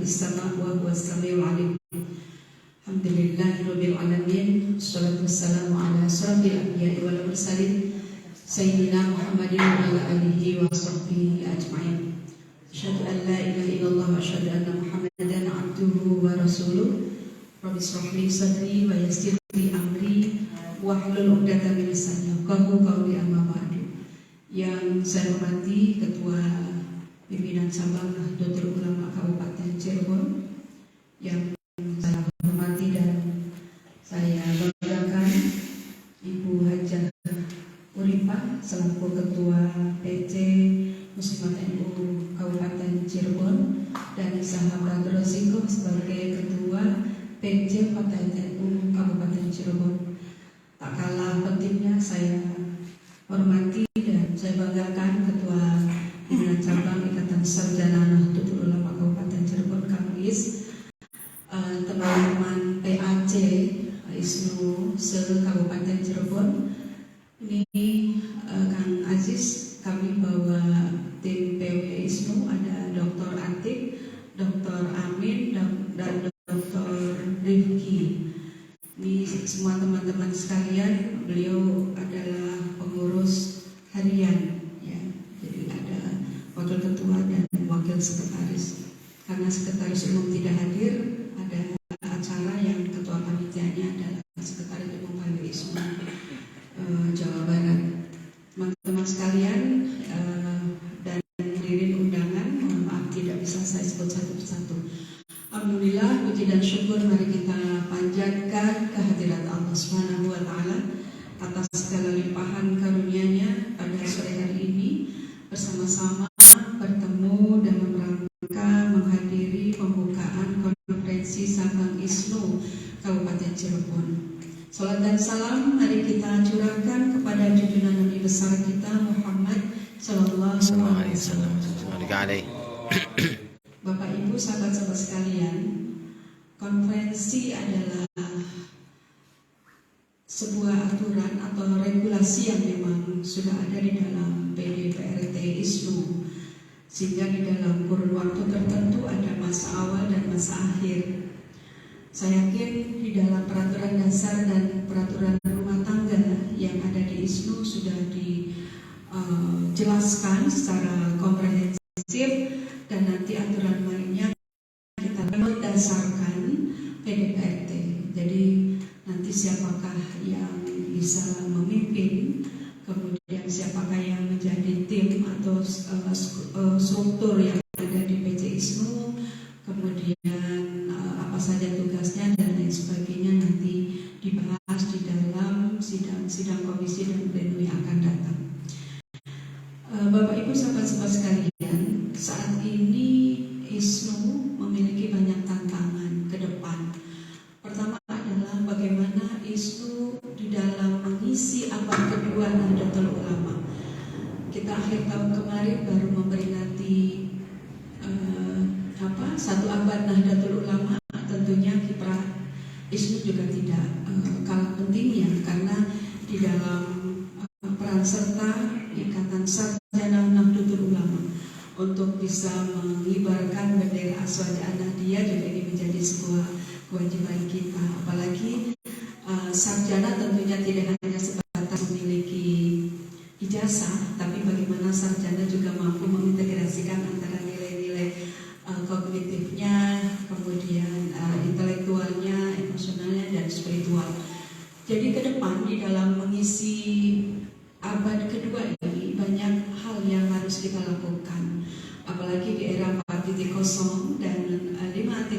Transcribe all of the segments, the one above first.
fis sama' wa huwas samiul alim. Alhamdulillahirabbil alamin. Wassalatu wassalamu ala asyrafil anbiya'i wal mursalin sayyidina Muhammadin wa ala alihi wa sahbihi ajma'in. Asyhadu an la ilaha illallah wa asyhadu anna Muhammadan abduhu wa rasuluh. Rabbi shrah li sadri wa yassir li amri wahlul 'uqdatam min lisani yafqahu qawli, amma ba'du. Yang saya hormati Ketua Pimpinan Cabang Nahdlatul Ulama Kabupaten Cirebon, yang saya hormati dan saya banggakan Ibu Hajah Uripah selaku Ketua PC Muslimat NU Kabupaten Cirebon, dan sahabat Rosiko sebagai Ketua PC Partai NU Kabupaten Cirebon. Tak kalah pentingnya saya hormati dan saya banggakan Ketua Pimpinan Cabang Ikatan Sarjana Nahdlatul Ulama Kabupaten Cirebon Kamlis, teman-teman PAC ISNU se-Kabupaten Cirebon. Ini Kang Aziz, kami bawa tim PW ISNU, ada Dr. Atik, Dr. Amin, dan Dr. Rifki. Ini semua teman-teman sekalian, beliau adalah pengurus harian, ya. Jadi ada wakil ketua dan wakil sekretaris. Karena sekretaris umum tidak hadir, ada acara yang ketua panitianya adalah sekretaris umum PW ISNU Jawa Barat. Teman-teman sekalian dan hadirin undangan, mohon maaf tidak bisa saya sebut satu persatu. Alhamdulillah, puji dan syukur mari kita panjatkan kehadirat Allah Subhanahu wa Ta'ala atas segala limpahan karunia-Nya pada sore hari ini, bersama-sama bertemu dalam rangka menghadiri pembukaan konferensi Sabang ISNU Kabupaten Cirebon. Salat dan salam mari kita curahkan kepada junjungan Nabi besar kita Muhammad Sallallahu Alaihi Wasallam. Bapak Ibu, sahabat-sahabat sekalian, konferensi adalah sebuah aturan atau regulasi yang memang sudah ada di dalam PDPRT ISNU, sehingga di dalam kurun waktu tertentu ada masa awal dan masa akhir. Saya yakin di dalam peraturan dasar dan peraturan rumah tangga yang ada di ISNU sudah dijelaskan secara komprehensif, dan nanti aturan mainnya kita berdasarkan PDPRT. Jadi nanti siapakah yang bisa memimpin, kemudian siapakah yang menjadi tim atau struktur yang ada di PC ISNU, kemudian apa saja tugasnya dan lain sebagainya nanti dibahas di dalam sidang komisi dan pleno yang akan datang. Bapak Ibu, sahabat-sahabat sekalian, saat ini ISNU memiliki banyak tantangan ke depan. Pertama adalah bagaimana ISNU di dalam mengisi abad kedua Nahdlatul Ulama. Kita akhir tahun kemarin baru memperingati satu abad Nahdlatul Ulama. Tentunya kiprah ISNU juga tidak kalah pentingnya, karena di dalam peran serta Ikatan Sarjana Nahdlatul Ulama untuk bisa mengibarkan bendera Aswaja Nahdliyah juga ini menjadi sebuah kewajiban kita. Apalagi sarjana tentunya tidak hanya sebatas memiliki ijazah, tapi bagaimana sarjana juga mampu mengintegrasikan antara nilai-nilai kognitifnya, kemudian intelektualnya, emosionalnya, dan spiritual. Jadi ke depan di dalam mengisi abad kedua ini banyak hal yang harus kita lakukan, apalagi di era 4.0 dan 5.0.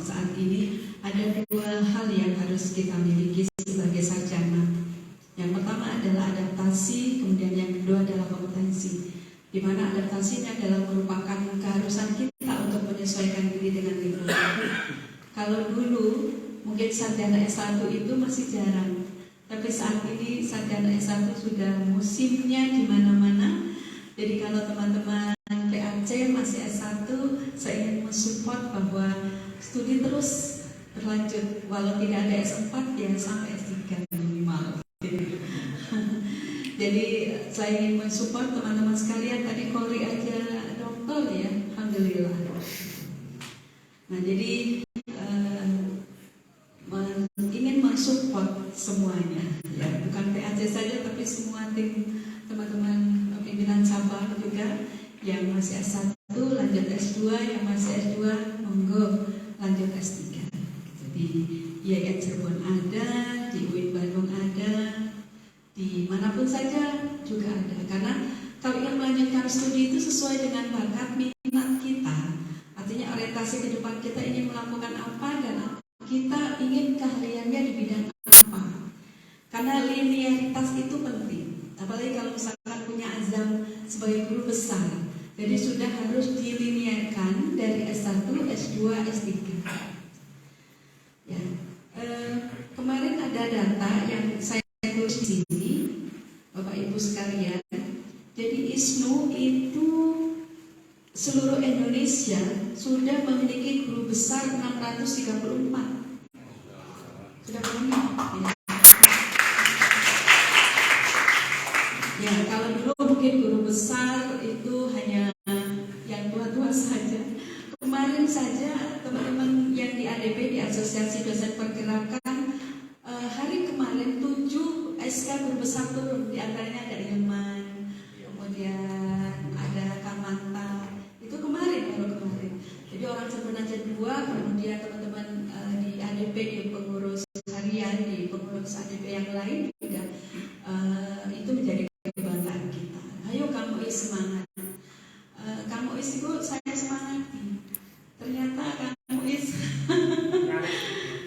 Saat ini ada dua hal yang harus kita miliki sebagai sarjana. Yang pertama adalah adaptasi, kemudian yang kedua adalah kompetensi, di mana adaptasinya adalah merupakan keharusan kita untuk menyesuaikan diri dengan lingkungan. Kalau dulu mungkin sarjana S1 itu masih jarang, tapi saat ini sarjana S1 sudah musimnya di mana-mana. Jadi kalau teman-teman PAC masih S1, saya ingin mensupport bahwa studi terus berlanjut, walau tidak ada S4 ya sampai S3 minimal. Jadi saya ingin mensupport teman-teman sekalian. Tadi Kori aja dokter ya, alhamdulillah. Nah, jadi ingin mensupport semuanya, ya, bukan PAC saja, tapi semua tim teman-teman pimpinan cabang juga yang masih S1 lanjut S2, yang masih S2 monggo lanjut S3. Jadi IAIN Cirebon ada, di UIN Bandung ada, di manapun saja juga ada. Karena kalau ingin melanjutkan studi itu sesuai dengan bakat minat kita. Artinya orientasi ke depan kita ingin melakukan apa dan kita ingin keahliannya di bidang apa. Karena linearitas itu penting. Apalagi kalau misalkan punya azam sebagai guru besar. Jadi sudah harus dilinearkan dari S1, S2, S3. Ya. Kemarin ada data yang saya tulis di sini, Bapak Ibu sekalian. Jadi ISNU itu seluruh Indonesia sudah memiliki guru besar 634. Sudah banyak. Ya, kalau dulu mungkin guru besar itu hanya yang tua-tua saja. Kemarin saja teman-teman yang di ADP, di Asosiasi Dosen Pergerakan, hari kemarin 7 SK guru besar turun. Di antaranya ada Ilman, kemudian ada Kamanta. Itu kemarin, baru kemarin. Jadi orang Cirebon aja 2, kemudian teman-teman di ADP, di pengurus harian, di pengurus ADP yang lain juga itu menjadi kebanggaan kita. Ayo kamu semangat. Kamu itu saya semangati. Ternyata kamu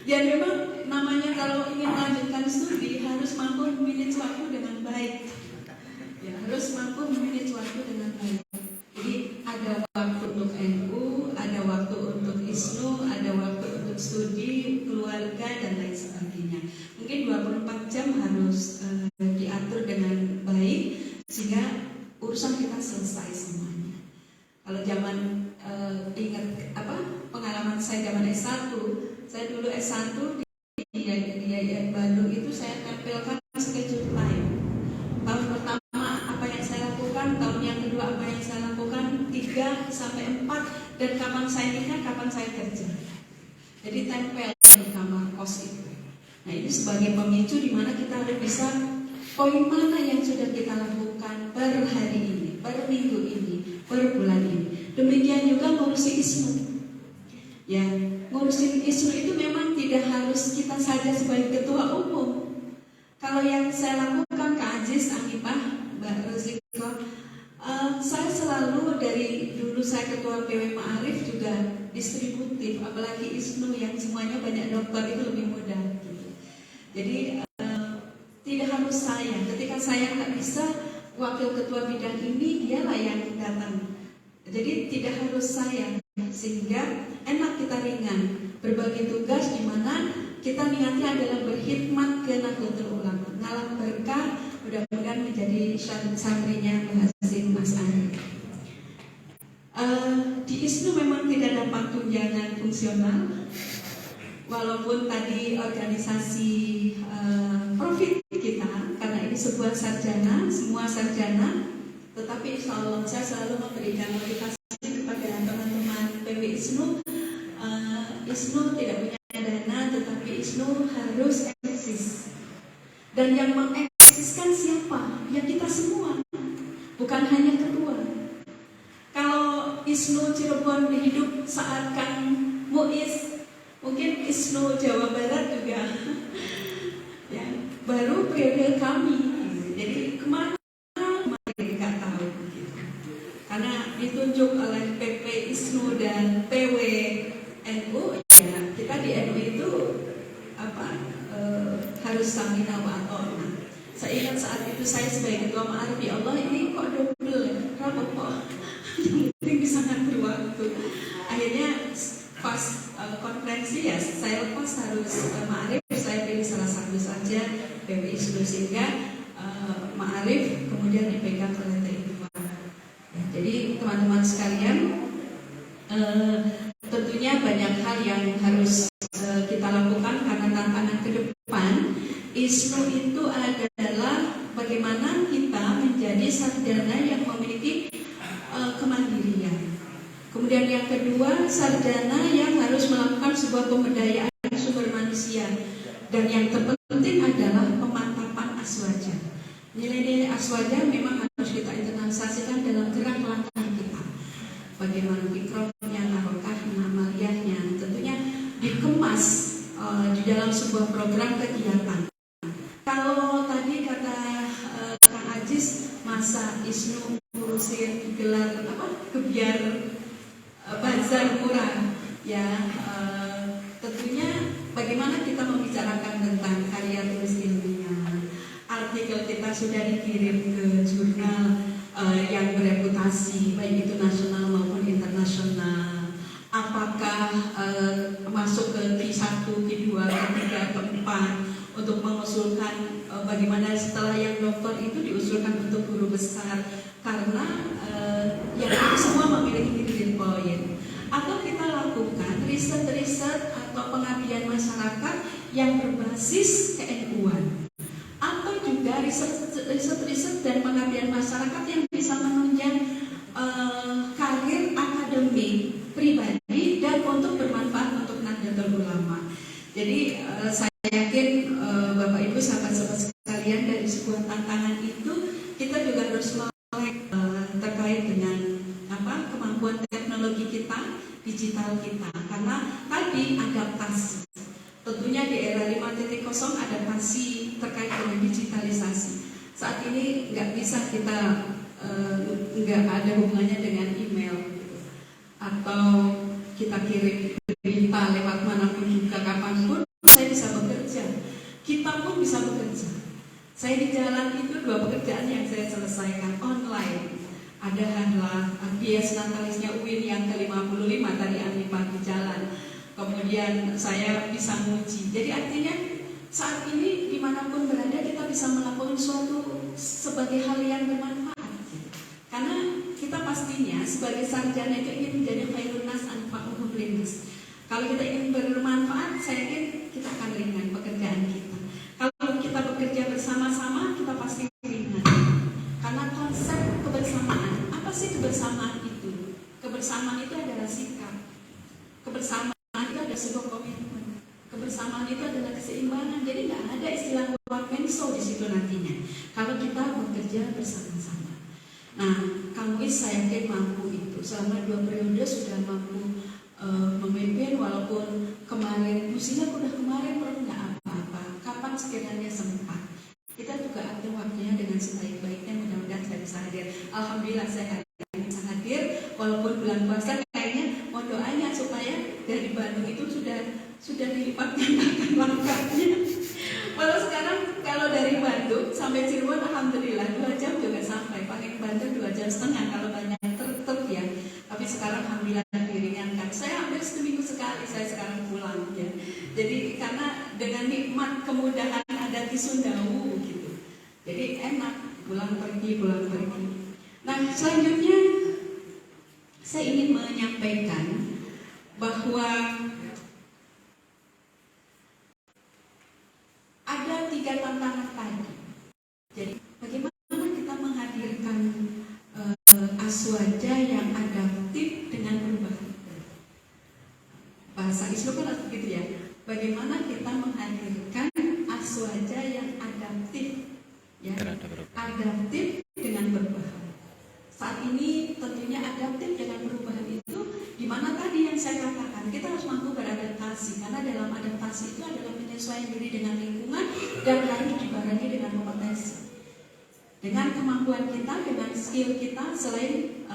ya memang namanya kalau ingin melanjutkan studi harus mampu memanage waktu dengan baik. Ya, harus mampu memanage waktu dengan baik. Jadi ada waktu untuk NU, ada waktu untuk ISNU, ada waktu untuk studi, keluarga dan lain sebagainya. Mungkin 24 jam harus diatur dengan baik sehingga urusan kita selesai semuanya. Kalau zaman ingat pengalaman saya zaman S1, saya dulu S1 di IAIN Bandung itu saya tampilkan schedule time. Tahun pertama apa yang saya lakukan, tahun yang kedua apa yang saya lakukan, 3 sampai 4, dan kapan saya nikah, kapan saya kerja. Jadi tempel di kamar kos itu. Nah, ini sebagai pemicu di mana kita harus bisa poin mana yang sudah kita lakukan per hari ini, per minggu ini, per bulan ini. Demikian juga ngurusi ISNU. Ya, ngurusin ISNU itu memang tidak harus kita saja sebagai ketua umum. Kalau yang saya lakukan Kak Aziz, Anipah, Mbak Roziko, saya selalu dari dulu saya ketua PW Ma'arif juga distributif, apalagi ISNU yang semuanya banyak dokter itu lebih mudah. Gitu. Jadi tidak harus saya. Ketika saya nggak bisa, wakil ketua bidang ini dialah yang datang. Jadi tidak harus saya, sehingga enak, kita ringan berbagi tugas di mana kita niatnya adalah berkhidmat ke Nahdlatul Ulama, ngalah berkah, mudah-mudahan menjadi santrinya Hasim Mas Ari. Di ISNU memang tidak dapat tunjangan fungsional, walaupun tadi organisasi profit kita, karena ini sebuah sarjana, semua sarjana, tetapi insya Allah saya selalu memberikan motivasi kepada teman-teman PW ISNU. ISNU tidak punya dana, tetapi ISNU harus eksis. Dan yang mengeksiskan siapa? Ya kita semua, bukan hanya ketua. Kalau ISNU Cirebon hidup saat Kang Muiz, mungkin ISNU Jawa Barat juga ya, baru periode kami. Jadi kemana nggak tahu gitu. Karena ditunjuk oleh PP ISNU dan PW NU, ya kita di NU itu harus samina wa ata'na. Saya ingat saat itu saya sebagai ketua Ma'arif, ya Allah ini kok double ya, kenapa kok yang penting bisa ngatur waktu. Akhirnya pas konferensi ya saya lepas harus Ma'arif, saya pilih salah satu saja PW ISNU, sehingga Ma'arif kemudian dipegang oleh TIPA. Ya, jadi teman-teman sekalian, tentunya banyak hal yang harus kita lakukan karena tantangan ke depan. ISNU itu adalah bagaimana kita menjadi sarjana yang memiliki kemandirian. Kemudian yang kedua, sarjana yang harus sebuah pemberdayaan sumber manusia, dan yang terpenting adalah pemantapan aswaja. Nilai-nilai aswaja memang harus kita internalisasikan dalam gerak langkah kita. Bagaimana fikrohnya, narokahnya, amaliyahnya, tentunya dikemas di dalam sebuah program kegiatan. Kalau tadi kata Kang Ajis, masa Isnu ngurusin gelar kebiar bazar murah, ya tentunya bagaimana kita membicarakan tentang karya tulis ilmiah. Artikel kita sudah dikirim ke jurnal yang bereputasi, baik itu nasional maupun internasional. Apakah masuk ke Q1, Q2, Q3, Q4 untuk mengusulkan bagaimana setelah yang doktor itu diusulkan untuk guru besar, karena yang itu semua memiliki titik poin. Atau kita lakukan riset-riset atau pengabdian masyarakat yang berbasis ke-NU-an, atau juga riset-riset dan pengabdian masyarakat yang bisa menunjang karir akademik pribadi dan untuk bermanfaat untuk Nahdlatul Ulama. Jadi saya yakin Bapak Ibu sahabat-sahabat sekalian, dari sebuah tantangan itu kita juga harus melek terkait dengan kemampuan teknologi kita, digital kita, karena tadi adaptasi. Tentunya di era 5.0 adaptasi terkait dengan digitalisasi. Saat ini nggak bisa kita nggak ada hubungannya dengan email gitu. Atau kita kirim berita lewat manapun juga, kapanpun saya bisa bekerja. Kita pun bisa bekerja. Saya di jalan itu 2 pekerjaan yang saya selesaikan online. Adalah bias natalisnya UIN yang ke-55 tadi Anipa di jalan. Kemudian saya bisa menguji. Jadi artinya saat ini dimanapun berada kita bisa melakukan suatu sebagai hal yang bermanfaat. Karena kita pastinya sebagai sarjana itu ingin menjadi khairun nas anfa'uhum linnas. Kalau kita ingin bermanfaat, saya yakin kita akan ringan pekerjaan kita. Kalau kita bekerja bersama-sama, kita pasti ringan. Karena konsep kebersamaan, apa sih kebersamaan itu? Kebersamaan itu adalah sikap. Kebersamaan itu adalah sebuah komitmen. Kebersamaan itu adalah keseimbangan. Jadi nggak ada istilah one man show di situ nantinya. Kalau kita bekerja bersama-sama. Nah, Kang Wis saya yakin mampu itu. Selama 2 periode sudah mampu memimpin, walaupun kemarin usia udah kemarin perlu nggak apa-apa. Kapan sekiranya sempat, kita juga atur waktunya dengan sebaik-baiknya. Mudah-mudahan saya bisa hadir. Alhamdulillah saya hari ini bisa hadir, walaupun bulan puasa kayaknya mohon doanya supaya dari Bandung itu sudah dilipat gandakan langkahnya. Walau sekarang kalau dari Bandung sampai Cirebon alhamdulillah 2 jam juga sampai. Paling Bandung 2,5 jam kalau banyak truk ya. Tapi sekarang alhamdulillah diringankan. Saya hampir seminggu sekali saya sekarang pulang ya. Jadi karena dengan nikmat kemudahan ada di Sundawu gitu. Jadi enak pulang pergi. Nah, selanjutnya saya ingin menyampaikan bahwa ada 3 tantangan tadi. Jadi bagaimana kita menghadirkan aswaja yang adaptif dengan perubahan. Bahasa Islam kan begitu ya. Bagaimana kita menghadirkan aswaja yang adaptif, ya, adaptif dengan perubahan. Saat ini tentunya adaptif dengan perubahan itu, di mana tadi yang saya katakan kita harus mampu beradaptasi, karena dalam adaptasi itu adalah menyesuaikan diri dengan lingkungan dan harus dibarengi dengan kompetensi. Dengan kemampuan kita, dengan skill kita, selain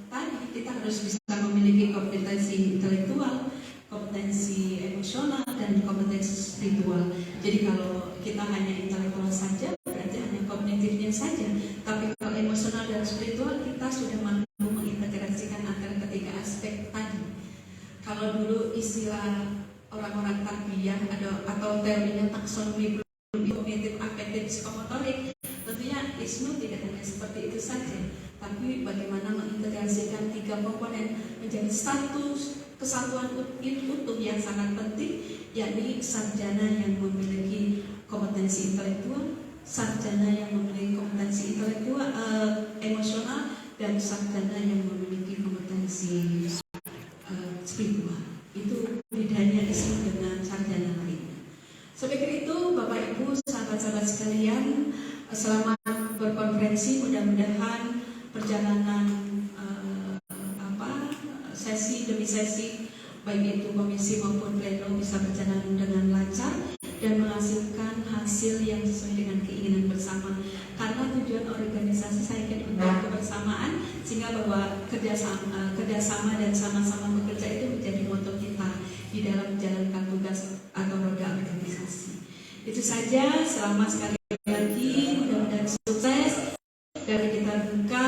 tadi kita harus bisa memiliki kompetensi intelektual, kompetensi emosional, dan kompetensi spiritual. Jadi kalau kita hanya intelektual saja, berarti hanya kognitifnya saja. Tapi kalau emosional dan spiritual, kita sudah mampu mengintegrasikan antara ketiga aspek tadi. Kalau dulu istilah orang-orang tarbiyah atau teorinya taksonomi kognitif, afektif, psikomotorik, tentunya ISNU tidak hanya seperti itu saja, tapi bagaimana mengintegrasikan 3 komponen menjadi satu kesatuan utuh yang sangat penting, yakni sarjana yang memiliki kompetensi intelektual, sarjana yang memiliki kompetensi intelektual, emosional, dan sarjana yang memiliki kompetensi spiritual. Itu bedanya ISNU dengan sarjana lain. Sebagai itu, Bapak Ibu, sahabat-sahabat sekalian, selamat berkonferensi. Mudah-mudahan perjalanan sesi demi sesi, baik itu komisi maupun pleno, bisa berjalan dengan lancar dan menghasilkan hasil yang sesuai dengan keinginan bersama. Karena tujuan organisasi saya kira untuk kebersamaan, sehingga bahwa kerjasama dan sama-sama bekerja itu menjadi moto kita di dalam menjalankan tugas atau roda organisasi. Itu saja, selamat sekali lagi, mudah-mudahan sukses. Dan kita buka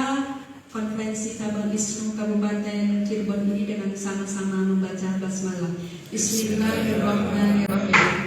konferensi cabang ISNU Kabupaten Cirebon ini dengan sama-sama membaca basmalah. Bismillahirrahmanirrahim.